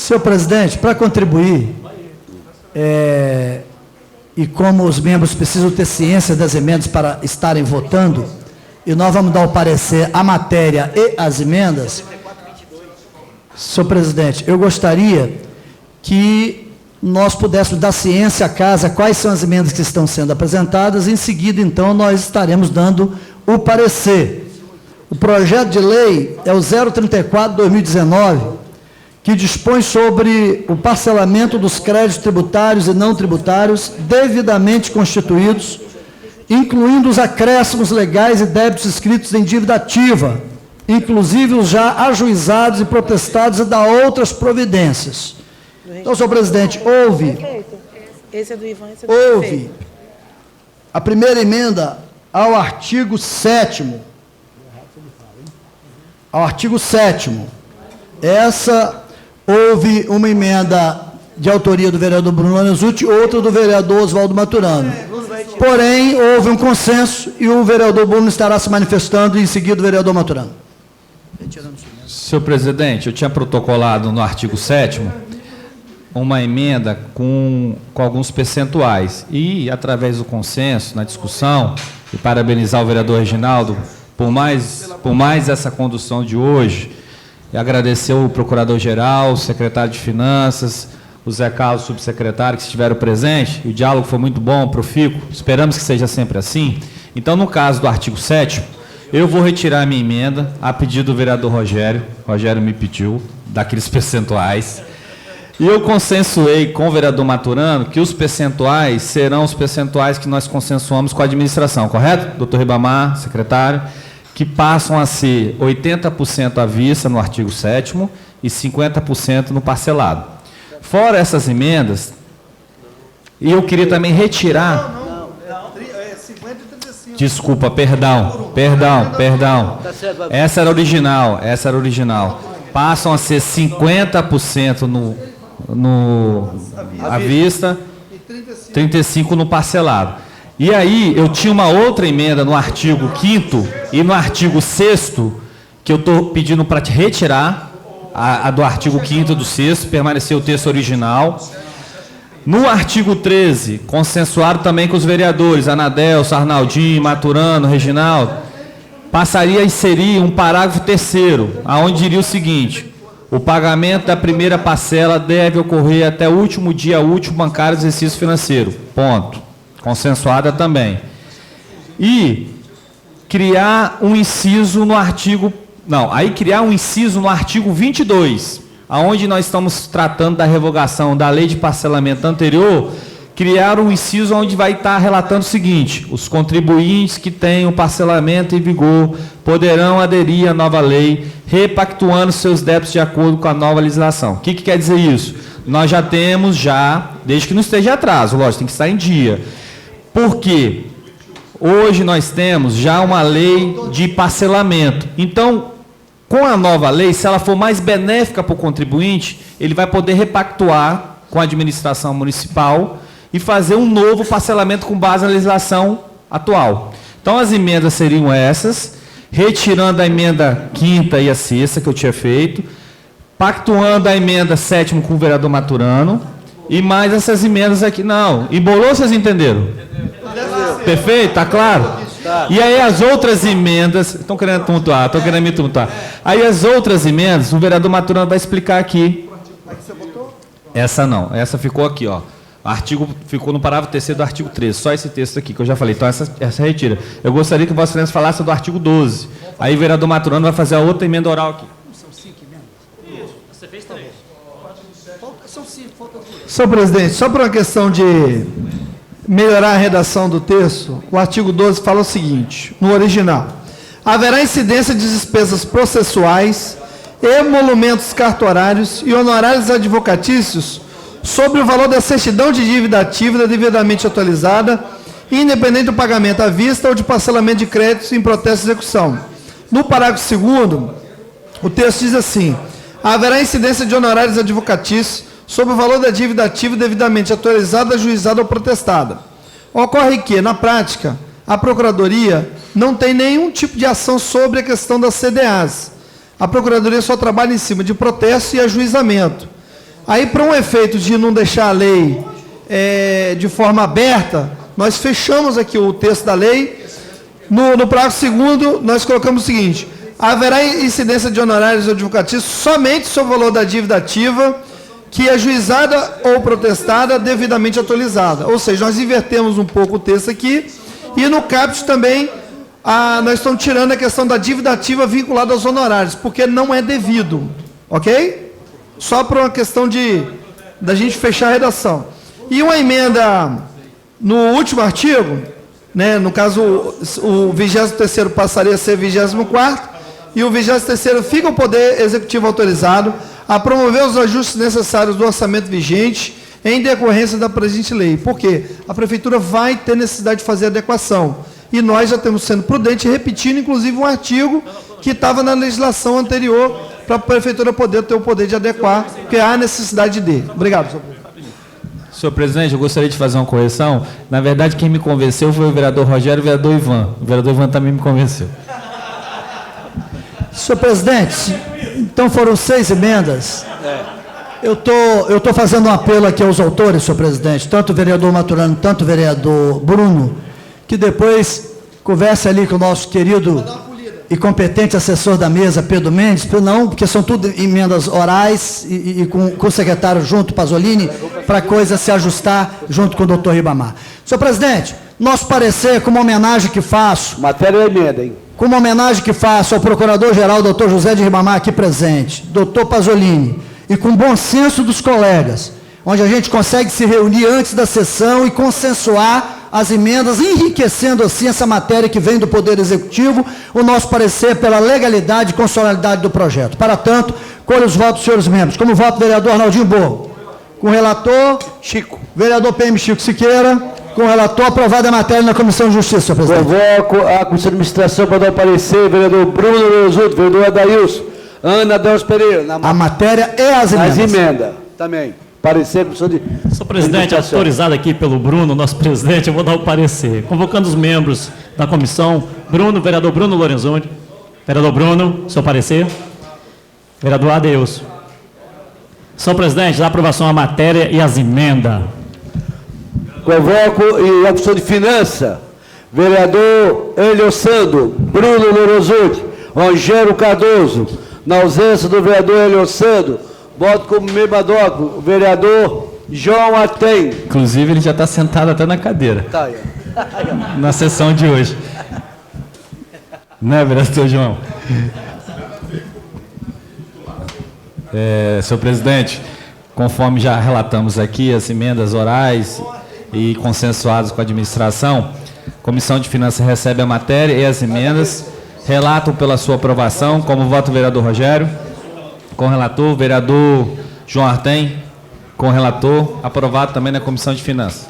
Senhor presidente, para contribuir, e como os membros precisam ter ciência das emendas para estarem votando, e nós vamos dar o parecer à matéria e às emendas, senhor presidente, eu gostaria que nós pudéssemos dar ciência à casa quais são as emendas que estão sendo apresentadas, em seguida, então, nós estaremos dando o parecer. O projeto de lei é o 034/2019, que dispõe sobre o parcelamento dos créditos tributários e não tributários devidamente constituídos, incluindo os acréscimos legais e débitos inscritos em dívida ativa, inclusive os já ajuizados e protestados, e da outras providências. Então, senhor presidente, Esse é do Ivan, esse é do prefeito. houve a primeira emenda ao artigo 7º. Ao artigo 7º. Essa, houve uma emenda de autoria do vereador Bruno Lanzucci, outra do vereador Oswaldo Maturano. Porém, houve um consenso e o vereador Bruno estará se manifestando, e em seguida o vereador Maturano. Senhor presidente, eu tinha protocolado no artigo 7º uma emenda com alguns percentuais e, através do consenso, na discussão, e parabenizar o vereador Reginaldo por mais essa condução de hoje, e agradecer o procurador-geral, o secretário de Finanças, o Zé Carlos, subsecretário, que estiveram presentes. O diálogo foi muito bom, profícuo, esperamos que seja sempre assim. Então, no caso do artigo 7º, eu vou retirar a minha emenda, a pedido do vereador Rogério me pediu, daqueles percentuais, e eu consensuei com o vereador Maturano que os percentuais serão os percentuais que nós consensuamos com a administração, correto? Doutor Ribamar, secretário, que passam a ser 80% à vista no artigo 7º e 50% no parcelado. Fora essas emendas, e eu queria também retirar... É 50 e 35. Desculpa, perdão. Essa era original. Passam a ser 50% à vista, 35% no parcelado. E aí, eu tinha uma outra emenda no artigo 5º e no artigo 6º, que eu estou pedindo para te retirar, a do artigo 5º e do 6º, permaneceu o texto original. No artigo 13, consensuado também com os vereadores Anadel, Arnaldinho, Maturano, Reginaldo, passaria a inserir um parágrafo 3º, aonde diria o seguinte: o pagamento da primeira parcela deve ocorrer até o último dia útil bancário do exercício financeiro. Ponto. Consensuada também. E criar um inciso no artigo... Não, aí criar um inciso no artigo 22, aonde nós estamos tratando da revogação da lei de parcelamento anterior, criar um inciso onde vai estar relatando o seguinte: os contribuintes que têm o parcelamento em vigor poderão aderir à nova lei, repactuando seus débitos de acordo com a nova legislação. O que quer dizer isso? Nós já temos, desde que não esteja atraso, lógico, tem que estar em dia. Porque hoje nós temos já uma lei de parcelamento. Então, com a nova lei, se ela for mais benéfica para o contribuinte, ele vai poder repactuar com a administração municipal e fazer um novo parcelamento com base na legislação atual. Então, as emendas seriam essas, retirando a emenda 5ª e a 6ª que eu tinha feito, pactuando a emenda 7ª com o vereador Maturano, e mais essas emendas aqui. Não, embolou, vocês entenderam? Perfeito? Está claro? E aí as outras emendas... Estão querendo me tumultuar. Aí as outras emendas, o vereador Maturano vai explicar aqui. Essa não, essa ficou aqui, ó. O artigo ficou no parágrafo 3º do artigo 13, só esse texto aqui que eu já falei. Então essa retira. Eu gostaria que o Vossa Excelência falasse do artigo 12. Aí o vereador Maturano vai fazer a outra emenda oral aqui. São 5 emendas? Isso. Você fez 3. São 5, faltam 2. Senhor presidente, só por uma questão de melhorar a redação do texto, o artigo 12 fala o seguinte, no original: haverá incidência de despesas processuais, emolumentos cartorários e honorários advocatícios sobre o valor da certidão de dívida ativa devidamente atualizada, independente do pagamento à vista ou de parcelamento de créditos em protesto de execução. No parágrafo 2º, o texto diz assim: haverá incidência de honorários advocatícios sobre o valor da dívida ativa devidamente atualizada, ajuizada ou protestada. Ocorre que, na prática, a Procuradoria não tem nenhum tipo de ação sobre a questão das CDAs. A Procuradoria só trabalha em cima de protesto e ajuizamento. Aí, para um efeito de não deixar a lei de forma aberta, nós fechamos aqui o texto da lei. No parágrafo 2º, nós colocamos o seguinte: haverá incidência de honorários advocatícios somente sobre o valor da dívida ativa que é ajuizada ou protestada devidamente atualizada. Ou seja, nós invertemos um pouco o texto aqui, e no caput também nós estamos tirando a questão da dívida ativa vinculada aos honorários, porque não é devido, ok? Só por uma questão da gente fechar a redação. E uma emenda no último artigo, né, no caso o 23º passaria a ser 24º, e o 23º fica o Poder Executivo autorizado a promover os ajustes necessários do orçamento vigente em decorrência da presente lei. Por quê? A Prefeitura vai ter necessidade de fazer adequação. E nós já estamos sendo prudentes, repetindo, inclusive, um artigo que estava na legislação anterior, para a Prefeitura poder ter o poder de adequar, porque há necessidade de. Obrigado, senhor presidente. Senhor presidente, eu gostaria de fazer uma correção. Na verdade, quem me convenceu foi o vereador Rogério e o vereador Ivan. O vereador Ivan também me convenceu. Senhor presidente, então foram 6 emendas. Eu tô fazendo um apelo aqui aos autores, senhor presidente, tanto o vereador Maturano, tanto o vereador Bruno, que depois converse ali com o nosso querido e competente assessor da mesa, Pedro Mendes, porque são tudo emendas orais e com o secretário junto, Pasolini, para a coisa se ajustar junto com o doutor Ribamar. Senhor presidente, nosso parecer, como homenagem que faço... Matéria é emenda, hein? Como homenagem que faço ao procurador-geral, doutor José de Ribamar, aqui presente, doutor Pasolini, e com bom senso dos colegas, onde a gente consegue se reunir antes da sessão e consensuar as emendas, enriquecendo assim essa matéria que vem do Poder Executivo, o nosso parecer pela legalidade e constitucionalidade do projeto. Para tanto, colho os votos dos senhores membros. Como voto o vereador Arnaldinho Borgo. Com o relator, Chico. vereador PM Chico Siqueira. Com o relator, aprovada a matéria na Comissão de Justiça, senhor presidente. Convoco a Comissão de Administração para dar parecer, vereador Bruno Lorenzuto, vereador Adailson, Ana Deus Pereira. A matéria e as emendas. As emendas, também. Parecer, Comissão de... Senhor presidente, autorizado aqui pelo Bruno, nosso presidente, eu vou dar o parecer. Convocando os membros da comissão, vereador Bruno Lorenzutti. Vereador Bruno, seu parecer. Vereador Adeus. Senhor presidente, dá aprovação à matéria e às emendas. Convoco e a Comissão de Finanças, vereador Eliossando, Bruno Lorenzutti, Rogério Cardoso. Na ausência do vereador Eliossando, voto como membro o vereador João Artem. Inclusive, ele já está sentado até na cadeira. Tá aí. Na sessão de hoje. Né, vereador João? Senhor presidente, conforme já relatamos aqui, as emendas orais e consensuadas com a administração, a Comissão de Finanças recebe a matéria e as emendas, relatam pela sua aprovação, como voto o vereador Rogério, com o relator, o vereador João Artem, com o relator, aprovado também na Comissão de Finanças.